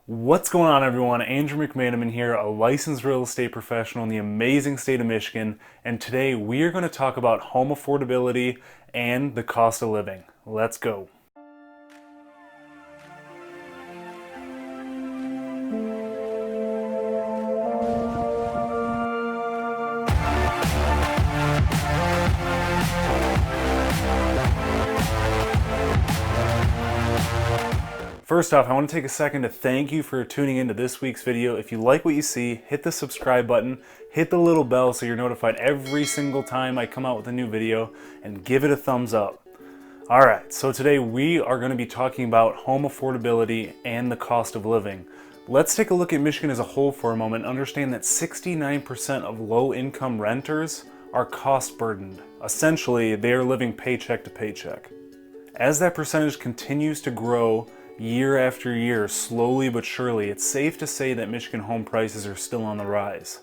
What's going on, everyone? Andrew McManaman here, a licensed real estate professional in the amazing state of Michigan, and today we are going to talk about home affordability and the cost of living. Let's go. First off, I want to take a second to thank you for tuning into this week's video. If you like what you see, hit the subscribe button, hit the little bell so you're notified every single time I come out with a new video, and give it a thumbs up. Alright, so today we are going to be talking about home affordability and the cost of living. Let's take a look at Michigan as a whole for a moment and understand that 69% of low-income renters are cost burdened. Essentially, they are living paycheck to paycheck. As that percentage continues to grow, year after year, slowly but surely, it's safe to say that Michigan home prices are still on the rise.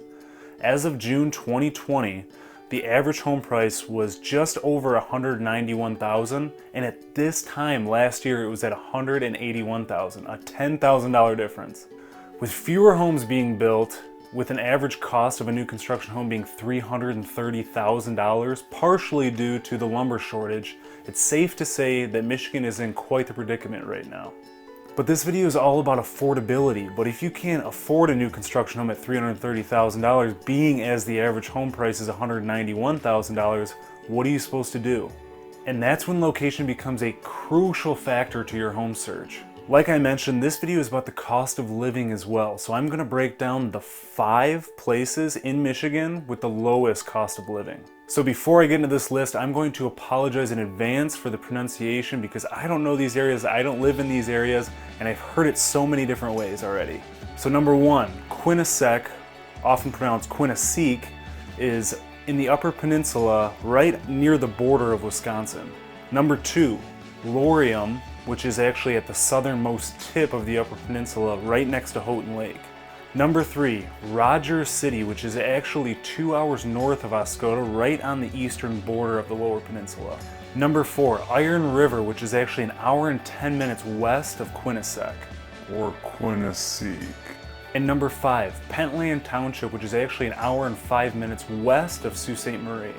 As of June 2020, the average home price was just over $191,000, and at this time last year it was at $181,000, a $10,000 difference. With fewer homes being built, with an average cost of a new construction home being $330,000, partially due to the lumber shortage, it's safe to say that Michigan is in quite the predicament right now. But this video is all about affordability, but if you can't afford a new construction home at $330,000, being as the average home price is $191,000, what are you supposed to do? And that's when location becomes a crucial factor to your home search. Like I mentioned, this video is about the cost of living as well, so I'm going to break down the 5 places in Michigan with the lowest cost of living. So before I get into this list, I'm going to apologize in advance for the pronunciation because I don't know these areas, I don't live in these areas, and I've heard it so many different ways already. So number 1, Quinnipiac, often pronounced Quinnipiac, is in the Upper Peninsula right near the border of Wisconsin. Number 2, Laurium, which is actually at the southernmost tip of the Upper Peninsula, right next to Houghton Lake. Number 3, Rogers City, which is actually 2 hours north of Oscoda, right on the eastern border of the Lower Peninsula. Number 4, Iron River, which is actually an hour and 10 minutes west of Quinnipiac. Or Quinnipiac. And number 5, Pentland Township, which is actually an hour and 5 minutes west of Sault Ste. Marie.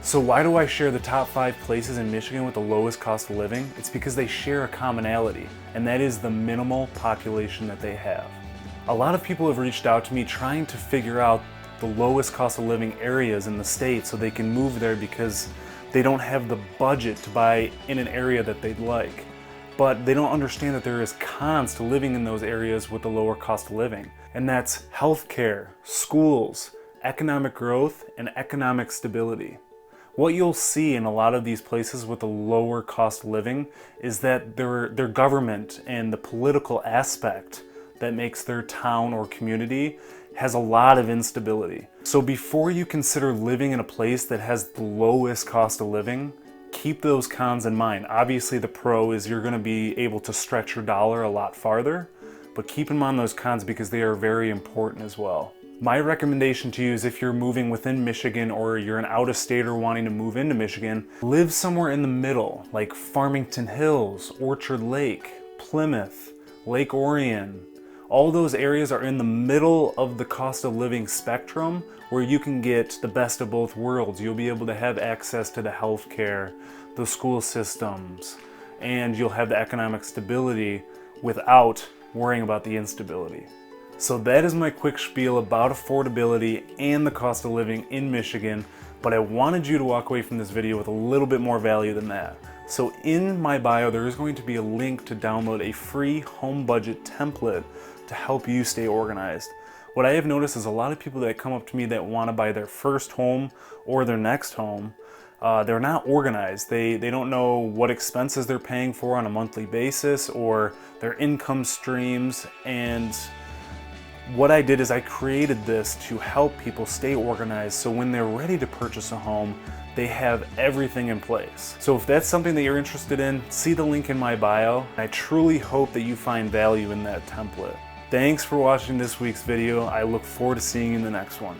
So why do I share the top 5 places in Michigan with the lowest cost of living? It's because they share a commonality, and that is the minimal population that they have. A lot of people have reached out to me trying to figure out the lowest cost of living areas in the state so they can move there because they don't have the budget to buy in an area that they'd like. But they don't understand that there is cons to living in those areas with the lower cost of living. And that's healthcare, schools, economic growth, and economic stability. What you'll see in a lot of these places with a lower cost of living is that their government and the political aspect that makes their town or community has a lot of instability. So before you consider living in a place that has the lowest cost of living, keep those cons in mind. Obviously the pro is you're going to be able to stretch your dollar a lot farther, but keep in mind those cons because they are very important as well. My recommendation to you is if you're moving within Michigan or you're an out-of-stater wanting to move into Michigan, live somewhere in the middle, like Farmington Hills, Orchard Lake, Plymouth, Lake Orion. All those areas are in the middle of the cost of living spectrum where you can get the best of both worlds. You'll be able to have access to the healthcare, the school systems, and you'll have the economic stability without worrying about the instability. So that is my quick spiel about affordability and the cost of living in Michigan, but I wanted you to walk away from this video with a little bit more value than that. So in my bio, there is going to be a link to download a free home budget template to help you stay organized. What I have noticed is a lot of people that come up to me that want to buy their first home or their next home, they're not organized. They don't know what expenses they're paying for on a monthly basis or their income streams. And what I did is I created this to help people stay organized so when they're ready to purchase a home, they have everything in place. So if that's something that you're interested in, see the link in my bio. I truly hope that you find value in that template. Thanks for watching this week's video. I look forward to seeing you in the next one.